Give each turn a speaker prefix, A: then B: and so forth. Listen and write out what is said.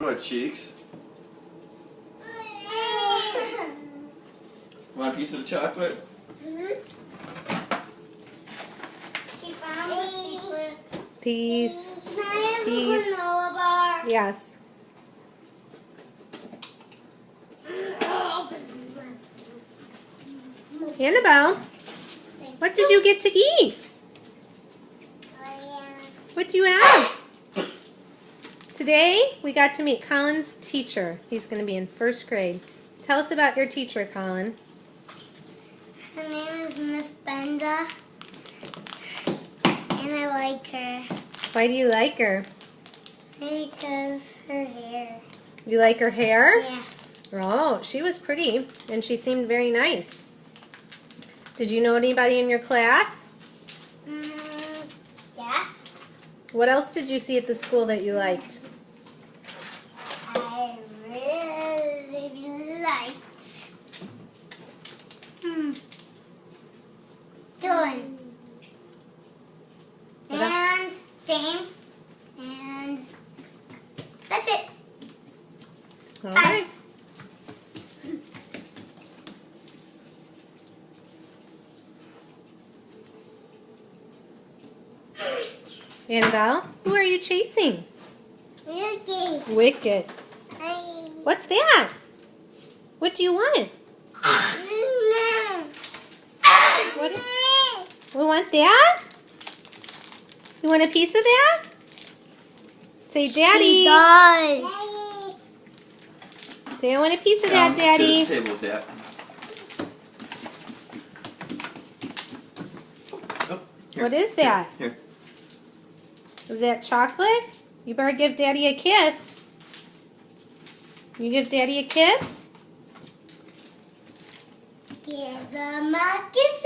A: What, cheeks? Want a piece of the chocolate?
B: She found the secret.
C: Peace.
B: Can I have
C: Peace.
B: a granola bar?
C: Yes. Annabelle, what did you get to eat? What do you have? Today, we got to meet Colin's teacher. He's going to be in 1st grade. Tell us about your teacher, Colin.
B: Her name is Miss Benda, and I like her
C: Why do you like her?
B: because her hair.
C: You like her hair?
B: Yeah.
C: Oh, she was pretty, and she seemed very nice. Did you know anybody in your class?
B: Yeah.
C: What else did you see at the school that you liked?
B: I really liked Dylan and James, and that's it.
C: All right. Annabelle, who are you chasing?
B: Okay.
C: Wicket. What's that? What do you want? What is, we want that? You want a piece of that? Say, Daddy.
B: She does.
C: Say, I want a piece of that, Daddy.
A: Sit at the table with that. Oh, here.
C: What is that?
A: Here.
C: Is that chocolate? You better give Daddy a kiss. You give Daddy a kiss?
B: Give them a kiss.